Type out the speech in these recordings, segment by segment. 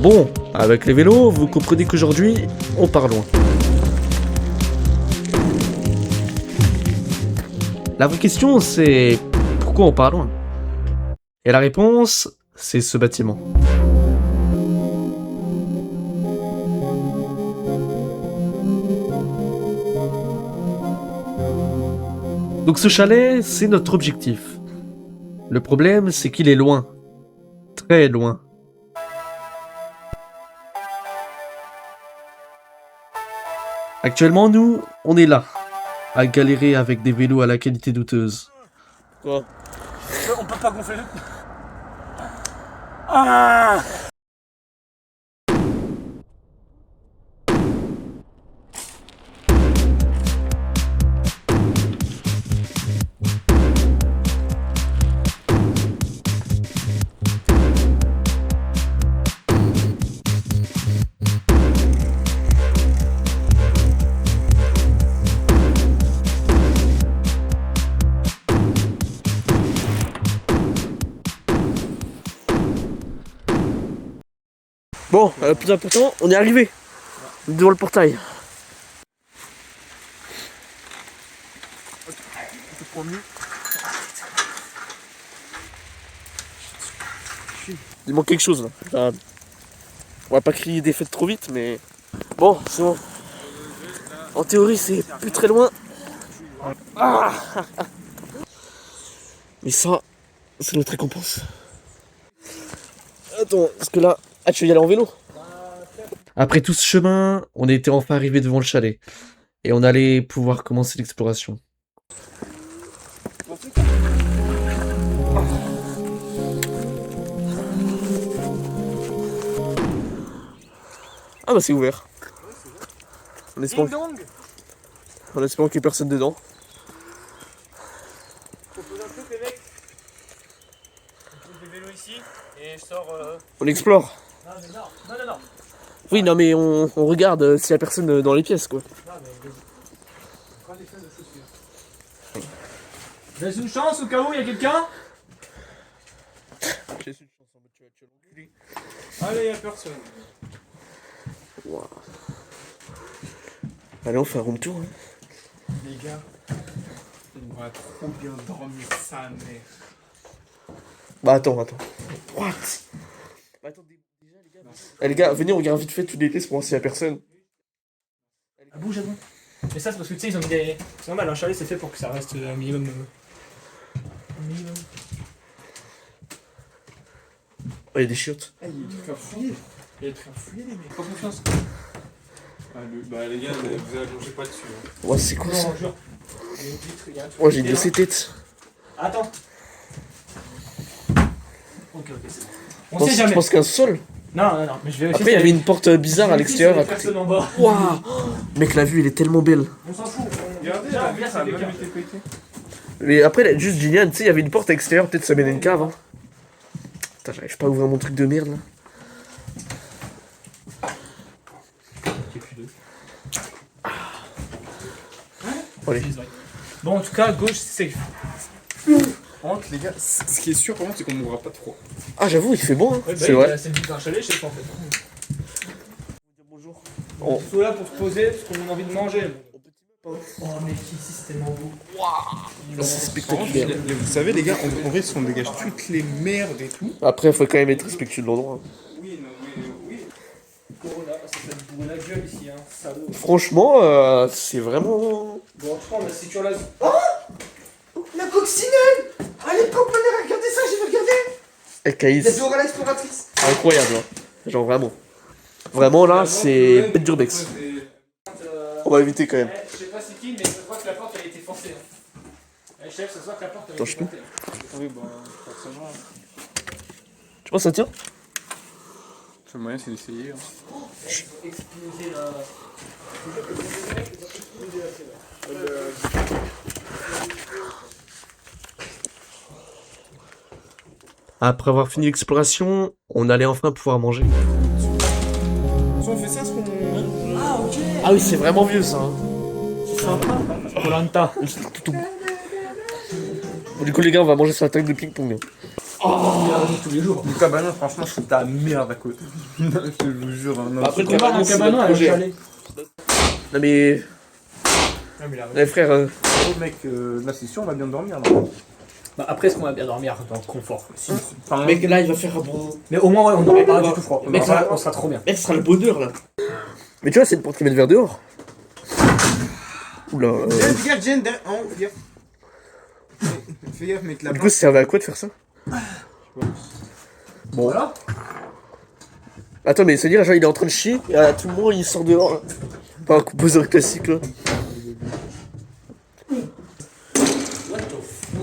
Bon, avec les vélos, vous comprenez qu'aujourd'hui, on part loin. La vraie question, c'est pourquoi on part loin? Et la réponse, c'est ce bâtiment. Donc ce chalet, c'est notre objectif. Le problème, c'est qu'il est loin. Très loin. Actuellement, nous, on est là, à galérer avec des vélos à la qualité douteuse. Quoi? On peut pas gonfler le... Ah! Bon, le plus important, on est arrivé devant le portail. Il manque quelque chose là. Enfin, on va pas crier des fêtes trop vite, mais bon, c'est bon. En théorie, c'est plus très loin. Ah. Mais ça, c'est notre récompense. Attends, parce que là, tu veux y aller en vélo? Après tout ce chemin, on était enfin arrivé devant le chalet. Et on allait pouvoir commencer l'exploration. Ah bah c'est ouvert. En espérant qu'il n'y ait personne dedans. Je propose un truc les mecs. Je pose des vélos ici et je sors... On explore. Non mais non. Oui, non mais on regarde s'il y a personne dans les pièces quoi. Non mais vas-y. Prends des feuilles de chaussures. Laisse une chance au cas où il y a quelqu'un. J'ai une chance en mode tu vas l'enculer. Allez, y a personne. Wow. Allez, on fait un room tour. Hein. Les gars, on va trop bien dormir sa mère. Bah attends. What? Bah attends, déjà les gars. Les gars, venez, on regarde vite fait toutes les pièces pour voir s'il y a personne. Ah bouge, bouge. Mais ça c'est parce que tu sais ils ont mis des... C'est normal, un chalet c'est fait pour que ça reste un minimum... Oh, il y a des chiottes. Ah, il y a des trucs à fouiller. Il y a des trucs à fouiller les mecs. Pas confiance. Ah, bah les gars, vous allongez pas dessus. Hein. Ouais, c'est quoi ça? Non, jure. Il y a une vitre, il y a un truc. Oh, j'ai deux ces têtes. Attends. Ok, c'est bon. On Je sait jamais. pense qu'un sol. Non, mais je vais vérifier. Après, il y avait une porte bizarre à l'extérieur à côté. Personne en bas. Waouh! Mec, la vue, elle est tellement belle. On s'en fout. Regardez, Déjà, la viens, vitre a c'est même des été pétée. Mais après, là, juste génial, tu sais, il y avait une porte à l'extérieur, peut-être ça mène à une cave. Hein. Putain, j'arrive pas à ouvrir mon truc de merde là. Allez. Bon, en tout cas, gauche, c'est safe. Par contre, les gars, ce qui est sûr, par contre, c'est qu'on mourra pas trop. Ah, j'avoue, il fait bon, hein. Ouais, bah, c'est vrai. c'est le but d'un chalet, je sais pas en fait. Bonjour. On est là pour se poser parce qu'on a envie de manger. Oh, mec, ici c'est tellement beau. C'est Par spectaculaire. contre, vous savez, les gars, en vrai, si on dégage toutes les merdes et tout. Après, faut quand même être respectueux de l'endroit. Oui, oui. Corona, ça fait bourrer la gueule ici, hein, salaud. Franchement, c'est vraiment. Bon, je prends la sécure là. La coccinelle! À l'époque, on a regardé ça, j'ai regardé! Et Caïs, La Dora l'exploratrice! incroyable, hein. Genre vraiment. Vraiment là, c'est bête d'urbex. On va éviter quand même. Je sais pas c'est qui, mais je crois que la porte elle a été forcée. Chef, ça se voit que la porte elle a Attends, été je peux. forcée. Oui, bah, forcément. Tu penses que ça tient? Le seul moyen, c'est d'essayer. Hein. Exploser la. Après avoir fini l'exploration, on allait enfin pouvoir manger. Si on fait ça, ce qu'on. Ah oui, c'est vraiment vieux ça. Hein. Colanta. Du coup, les gars, on va manger sur la table de ping-pong. tous les jours. Le cabanon, franchement, c'est ta merde à côté. Je te vous jure. Hein, non, Bah, après, c'est le pas- cabanon, Un c'est cabanon notre à un projet. chalet. Non mais... Ah, mais là, Les frères... Oh, mec, là, c'est sûr, on va bien dormir. Là. Bah, après, est-ce qu'on va bien dormir dans le confort? Enfin, Mec, là, il va faire un bon... Mais au moins, ouais, on n'aurait pas du tout froid. Mec, On sera trop bien. Mec, ce sera le bonheur, là. Mais tu vois, c'est une porte qui met le verre dehors. Oula... Fais gaffe, Jen, fais gaffe. Fais gaffe, mec, là. Du coup, ça servait à quoi de faire ça? Bon. Voilà. Attends, mais c'est-à-dire, genre, il est en train de chier, et à tout moment, il sort dehors, là. Pas un composeur classique, là.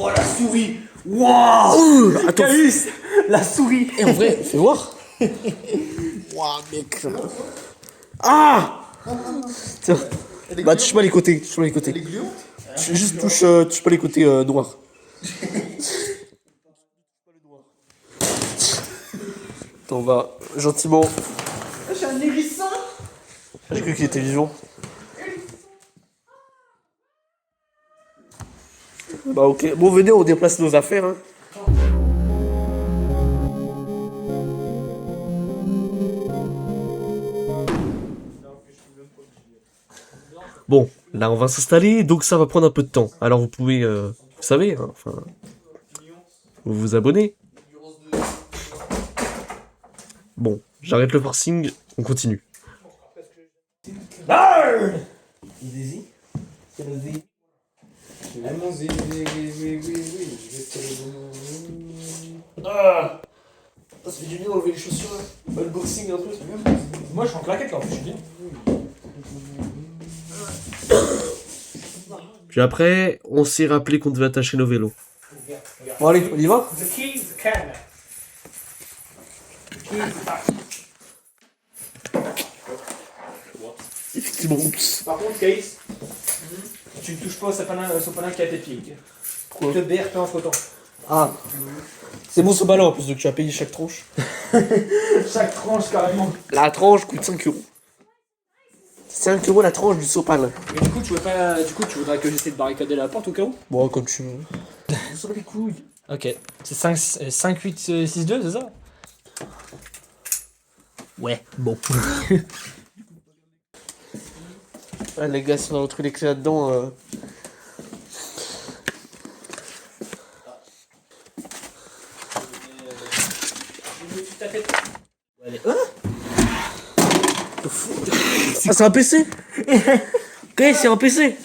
Oh, la souris. Waouh. Attends, La souris. et en vrai, fais voir. Waouh, mec. Ah. Tiens. Bah, touche pas les côtés, touche pas les côtés. Juste touche pas les côtés noirs. Attends, on va gentiment... J'ai un hérisson. J'ai cru qu'il était vivant. Bah ok, bon venez on déplace nos affaires hein. Bon, là on va s'installer, donc ça va prendre un peu de temps. Alors vous pouvez, vous savez, hein, enfin, vous abonnez. Bon, j'arrête le forcing, on continue. Ah, ça fait du bien d'enlever les chaussures là. Le boxing un peu. Moi, je suis en claquette là, en fait, je suis bien. Puis après, on s'est rappelé qu'on devait attacher nos vélos. Bon allez, on y va? The key is the cabinet. Effectivement, oups. Par contre, Case, tu ne touches pas au sopalin qui a tes pieds. Pourquoi? Je te BRT entre temps. Ah, c'est bon ce ballon en plus, donc tu as payé chaque tranche. Chaque tranche, carrément. La tranche coûte 5 euros. 5 euros la tranche du sopalin. Mais du coup, tu voudrais que j'essaie de barricader la porte au cas où? Bon, comme tu veux. Vous savez les couilles. Ok. C'est 5, 8, 6, 2, c'est ça? Ouais, bon. Ah, les gars, si on a retrouvé les clés là-dedans. Ah, c'est un PC. Ok, c'est un PC.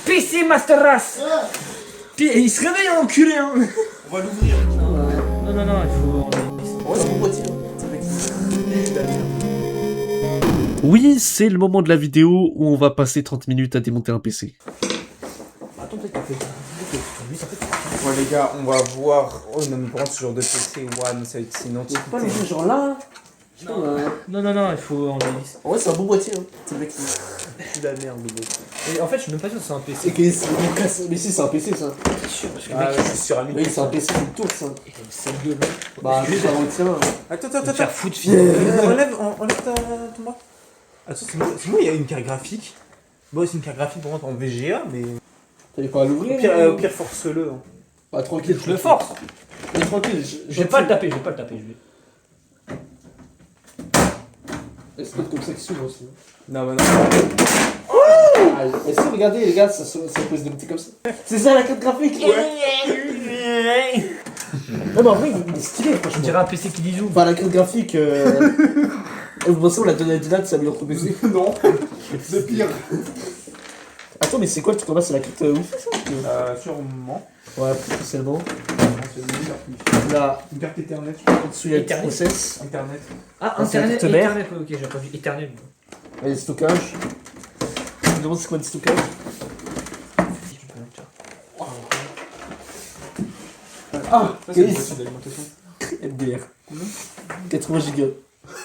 PC Master Race. Il se réveille, un enculé, hein. On va l'ouvrir. Non, il faut... Ouais, c'est mon boîtier. Oui, c'est le moment de la vidéo où on va passer 30 minutes à démonter un PC. Attends, peut-être que Ouais, les gars, on va voir. Oh, non, mais par contre, ce genre de PC, one, ça va être sinon. Pas les deux genre là. Non, il faut enlever. Ouais, c'est un bon boîtier. Hein. C'est le mec qui... C'est de la merde, le mec. Et en fait, je suis même pas sûr que c'est un PC. C'est que c'est... Mais si, c'est un PC ça. C'est sûr, parce que le Ah, mec, ouais, c'est sur Amiga. Oui, c'est un PC qui tourne ça. c'est le gueule. Bah, je vais le tien. Attends. Faire foutre, finalement. Enlève ton bras. Attends, c'est moi, il y a une carte graphique. Bon, c'est une carte graphique pour moi en VGA, mais. T'avais pas à l'ouvrir Au pire, force-le. Hein. Bah, tranquille. Je le force. Mais tranquille. Je vais pas le taper, je vais. C'est pas comme ça qu'il s'ouvre aussi. Non, bah non. Ah, mais si, regardez les gars, ça peut se démonter comme ça. C'est ça la carte graphique. Ouais. Non mais en vrai, il est stylé Je franchement. dirais un PC qui dit zoom. Enfin, la carte graphique... Vous pensez on l'a donné à Dylan, ça améliore ton PC? Non, c'est pire. Attends, mais c'est quoi le truc en bas? C'est la carte Wi-Fi ça? Sûrement. Ouais, potentiellement. Une Là, carte Ethernet, en dessous, il y a le Ethernet. process. Internet. Ah, Ah, c'est la Internet, carte mère. Ethernet, ok, j'ai pas vu Ethernet. Il y a le stockage. Je me demande c'est quoi le stockage. Ah, Ça, c'est une Case. voiture d'alimentation. MDR. 80 gigas.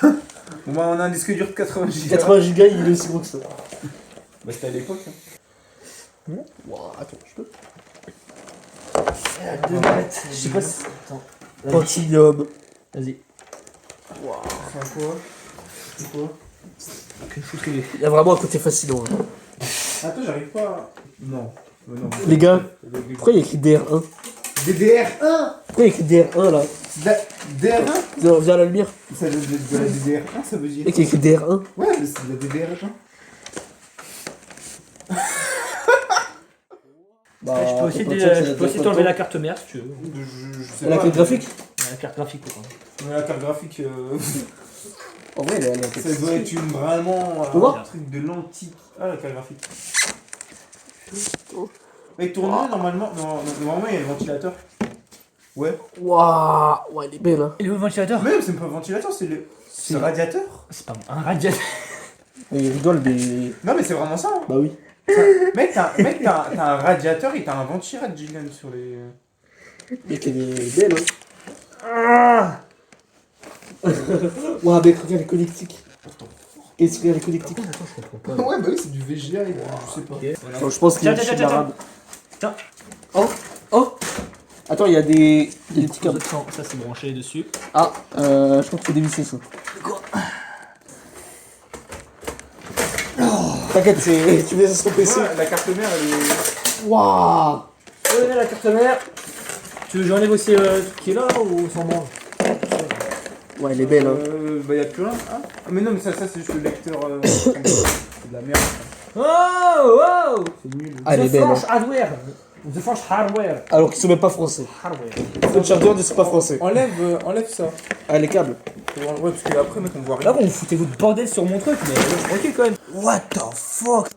Bon, bah, on a un disque dur de 80 Go. 80 gigas, il est aussi gros que ça. Bah, c'était à l'époque. Hein. Wow, attends, je peux. Je sais pas si. Attends. Continuum. Vas-y. C'est quoi C'est quoi Qu'une fouterie. Il y a vraiment un côté fascinant. Hein. Attends, j'arrive pas à. Non. Non. Les gars, pourquoi il y a écrit DR1? DDR1. Pourquoi il y a écrit DR1 là? C'est de la DR1. Viens à la lumière. C'est de la DDR1, ça veut dire. Et qui a écrit DR1. Ouais, mais c'est de la DDR1. Bah, Je peux aussi t'enlever la carte mère si tu veux. Je sais La pas. carte graphique. La carte graphique quoi. Mais la carte graphique, En vrai, elle est ça doit être vraiment Faut voir un truc de l'antique. Ah, la carte graphique. Mais tourner, normalement, normalement, il y a le ventilateur. Ouais. Waouh, ouais, elle est belle hein. Et le ventilateur? Mais c'est pas un ventilateur, c'est le radiateur. C'est pas un radiateur. Mais il rigole, mais. Non, mais c'est vraiment ça. Hein. Bah oui. Mec, t'as un radiateur et t'as un ventilateur Gillian sur les. Mec, elle est belle hein. Ouah, mec, regarde les connectiques. Qu'est-ce qu'il y a les connectiques? Ouais, bah oui, c'est du VGA, je sais pas. Non, je pense qu'il y a Tiens, du tiens, arabe. tiens. Oh. Attends, il y a des petits câbles. Ça c'est branché dessus. Ah, je crois qu'il faut dévisser ça. T'inquiète, tu mets ça sur ton PC. Ouais, la carte mère, elle est. Waouh. La carte mère. Tu veux que j'enlève aussi le truc qui est là ou sans branle? Ouais, elle est belle hein. Bah y'a plus rien. Ah, mais non, mais ça c'est juste le lecteur. C'est de la merde. Oh wow. C'est nul. Ah, elle est The belle French hein. hardware. The French hardware. Alors qu'ils sont même pas français. Hardware. Le chargeur ne sont pas français. Enlève ça. Ah, les câbles. Ouais, parce que après, mec, on voit Là rien. vous foutez votre bordel sur mon truc mais ok quand même. What the fuck?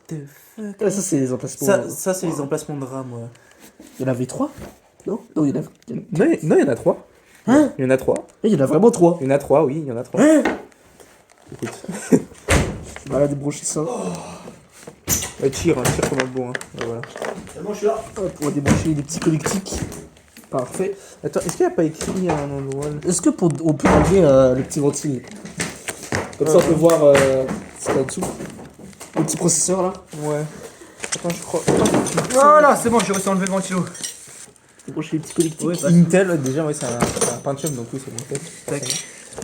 Ah, ça, c'est les emplacements. Ça c'est les emplacements de RAM, ouais. Il y en avait 3? Non? Non, il y en a. Non, il y en a 3. Hein? Il y en a 3. Il y en a vraiment 3. Il y en a 3, oui, il y en a 3. Écoute. On va débrancher ça. Tire comme un bon. Hein. Voilà. C'est bon je suis là. Hop, on va débrancher les petits connectiques. Parfait. Attends, est-ce qu'il n'y a pas écrit à un endroit là? Est-ce que on peut enlever le petit ventile? Comme ça on peut voir ce qu'il y a en dessous. Le petit processeur là. Ouais. Attends, je crois. Voilà c'est bon j'ai réussi à enlever le ventilo. Débrancher les petits connectiques. Ouais, Intel, ouais, déjà, ouais, c'est un Pentium, donc oui, c'est bon. Tac.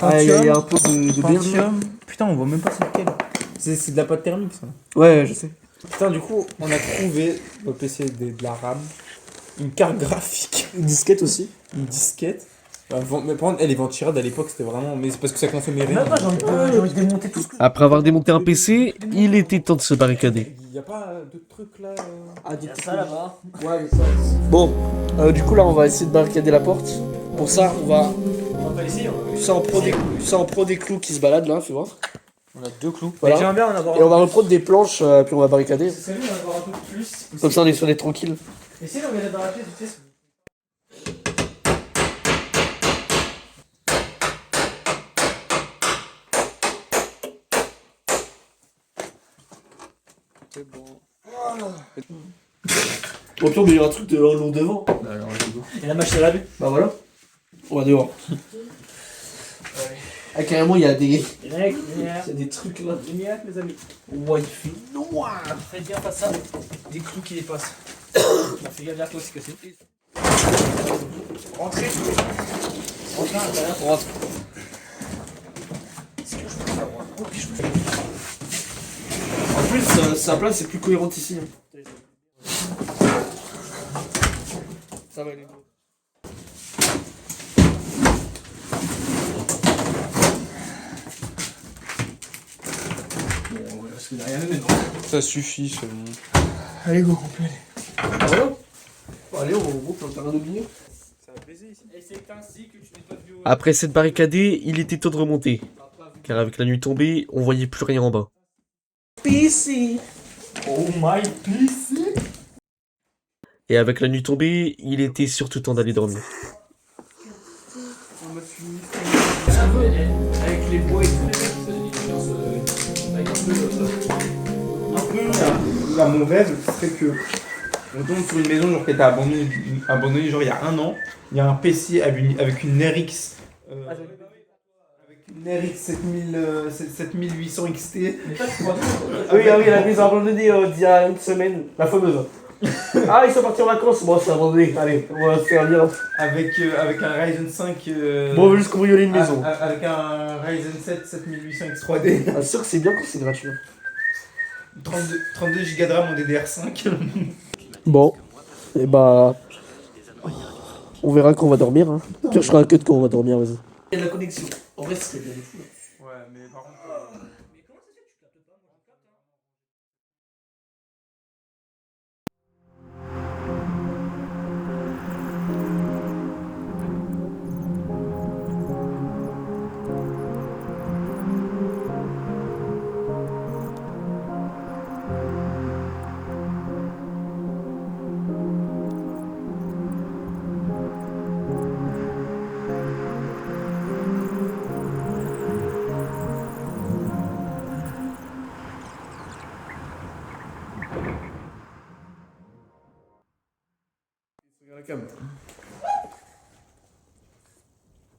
Ah, il y a un peu de bière. Pentium. Putain, on voit même pas c'est lequel. C'est de la pâte thermique, ça. Ouais, je sais. Putain, du coup, on a trouvé au PC de la RAM, une carte graphique, Une disquette aussi. une disquette. Mais par contre, elle est ventilade à l'époque, c'était vraiment. Mais c'est parce que ça consommait rien. Moi j'ai envie de démonter tout ce que. Après avoir démonté un PC, il était temps de se barricader. Il y a pas d'autres trucs là. Ah, des Ça là-bas. Ouais, mais ça. Bon, du coup là on va essayer de barricader la porte. Pour ça, on va. On va pas essayer. Ça en prend des clous qui se baladent là, fais voir. On a 2 clous. Voilà. J'aimerais bien en avoir Et on va reprendre des planches, puis on va barricader. C'est mieux d'en avoir un peu plus. Comme ça on est tranquille. Essayez d'en mettre dans la pièce, tu sais. Bon, puis on met un truc de long devant. Et la machine à laver. Bah voilà. On va dehors. Ah, carrément, il y a des trucs là. Lumière, les amis. Ouais, il fait noir. Faites bien face à des clous qui dépassent. Fais gaffe vers toi aussi que c'est. Rentrez. Rentrez à l'intérieur. Rentre. En plus, sa place est plus cohérente ici. Ça va aller. Parce que derrière nous, Ça suffit seulement. allez go, on peut aller. Ah voilà. Bon, allez, on groupe, on terrain d'oublier. Ça va baiser ici. Et c'est ainsi que tu n'es pas vu au... Après cette barricadée, il était temps de remonter. Car avec la nuit tombée, on voyait plus rien en bas. PC. Oh my PC. Et avec la nuit tombée, il était surtout temps d'aller dormir. Avec les bois et tout, ça donne une ambiance avec un peu Là, mon rêve serait que on tombe sur une maison genre qui a été abandonnée genre il y a 1 an. Il y a un PC avec une RX. Avec une RX 7800 XT. Ah oui, la mise abandonnée d'il y a une semaine. La fameuse. Ah, ils sont partis en vacances. Bon, c'est abandonné. Allez, on va se faire lire. Avec un Ryzen 5. Bon, on veut juste cambrioler une maison. Avec un Ryzen 7 7800 X3D. Ah, sûr que c'est bien quand c'est gratuit. 32 Go de RAM en DDR5. Bon. Et bah. On verra quand on va dormir. Hein. Pire, je ferai un cut quand on va dormir, vas-y. Il y a la connexion. En vrai, c'est bien de fou. Ouais, mais par contre.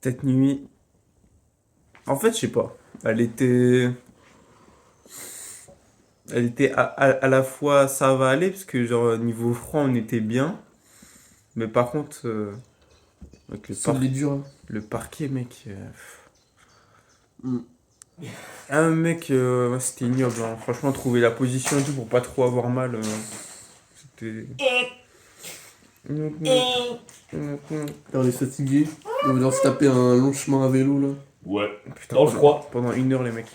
Cette nuit. En fait, je sais pas. Elle était. Elle était à la fois ça va aller, parce que genre niveau froid on était bien. Mais par contre, avec dur. Hein. le parquet, mec. Mm. Ah, mec, ouais, c'était ignoble. Hein. Franchement, trouver la position et tout pour pas trop avoir mal. C'était. On est fatigué. On va devoir se taper un long chemin à vélo là. Ouais. Putain, Dans le froid. Pendant 1 heure, les mecs.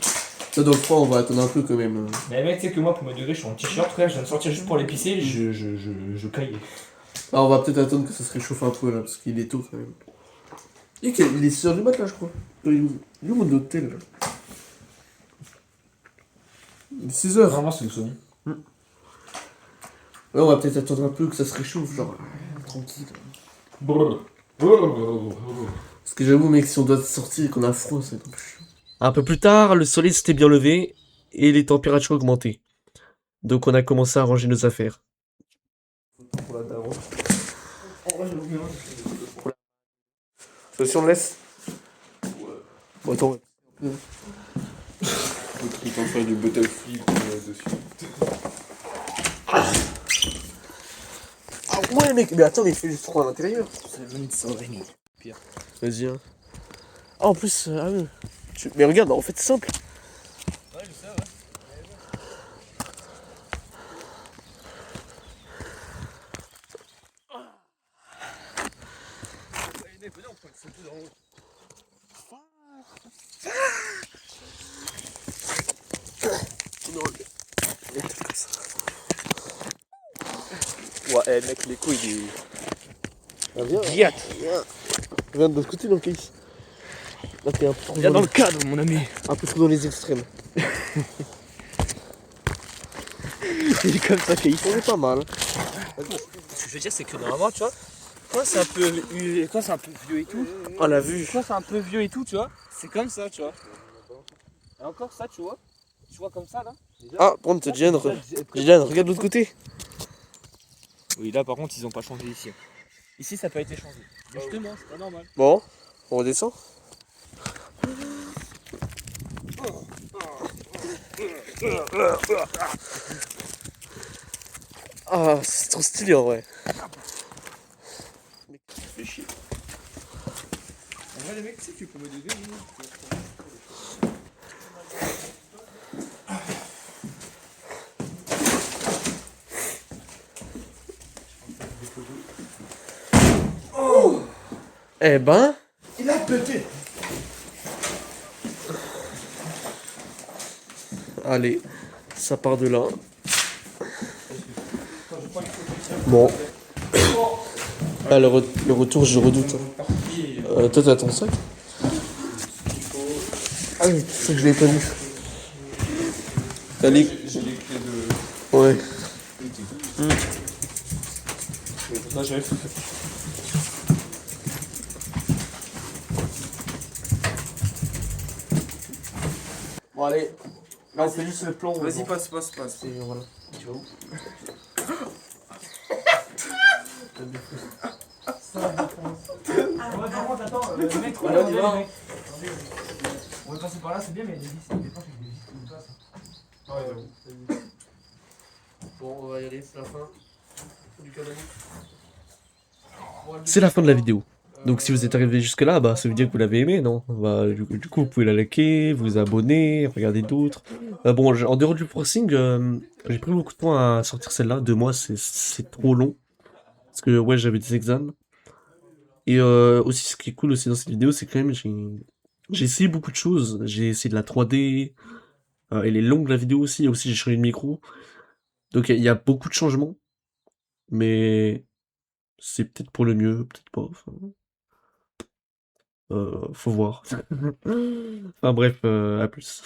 Ça, dans le froid, on va attendre un peu quand même. Mais mec, tu sais que moi, pour me degré, je suis en t-shirt, frère, je viens de sortir juste pour l'épicer, je caille. Ah, on va peut-être attendre que ça se réchauffe un peu là, parce qu'il est tôt quand même. Il est 6h du mat là, je crois. Il est où mon hôtel là? Il est 6h. Normalement, c'est le Sony. Là, on va peut-être attendre un peu que ça se réchauffe, genre tranquille. Parce que j'avoue, mec, si on doit sortir et qu'on a froid, c'est un peu chiant. Un peu plus tard, le soleil s'était bien levé et les températures augmentaient. Donc on a commencé à ranger nos affaires. Si on le laisse. Bon, attends. Faut en faire du Battlefield dessus. Ah ouais, mec, mais attends, mais il fait juste froid à l'intérieur. Vas-y, hein. Ah, en plus, ah oui. Mais regarde, en fait, c'est simple. Ouais, je sais, ouais. Ouais, mec, l'écho il est. Ah, viens. Giat. Viens de l'autre côté dans le case. Là, t'es un peu trop Viens dans le cadre, mon ami. un peu trop dans les extrêmes. Il est comme ça, Caïs. On est pas mal. Ce que je veux dire, c'est que normalement, tu vois, quand c'est un peu vieux et tout, On l'a vu. quand c'est un peu vieux et tout, tu vois, c'est comme ça, tu vois. Et encore ça, tu vois comme ça là. Ah, prends, Jian, regarde l'autre côté. Oui, là par contre, ils ont pas changé ici. Ici, ça n'a pas été changé. Justement, c'est pas normal. Bon, on redescend. Ah, c'est trop stylé en vrai. Fais chier. En vrai, les mecs, tu sais que pour me donner, Eh ben, Il a pété. allez, ça part de là. Bon. Ah, le retour, je redoute. Toi, t'as ton sac? Ah oui, c'est ça que je l'ai pas vu. T'as les... J'ai les clés de. Ouais. là, j'avais fait. Bon, allez. Là, on fait juste le plan. Vas-y, passe. Et voilà. Tu vas où? Ouais, par contre, attends, mec, Voilà, on y va. mec. On va passer par là, c'est bien, mais il y a des vis, des fois, il y a des vis qui nous passent. Ouais, j'avoue. Bon, on va y aller, c'est la fin. Du canal. C'est la fin de la vidéo. Donc si vous êtes arrivé jusque là, bah ça veut dire que vous l'avez aimé, non? Bah, du coup, vous pouvez la liker, vous abonner, regarder d'autres. Bon, en dehors du forcing, j'ai pris beaucoup de temps à sortir celle-là. 2 mois, c'est trop long. Parce que ouais, j'avais des examens. Et aussi, ce qui est cool aussi dans cette vidéo, c'est quand même, j'ai essayé beaucoup de choses. J'ai essayé de la 3D, elle est longue la vidéo aussi, et aussi j'ai changé de micro. Donc il y a beaucoup de changements, mais c'est peut-être pour le mieux, peut-être pas. Enfin, faut voir. Enfin bref, à plus.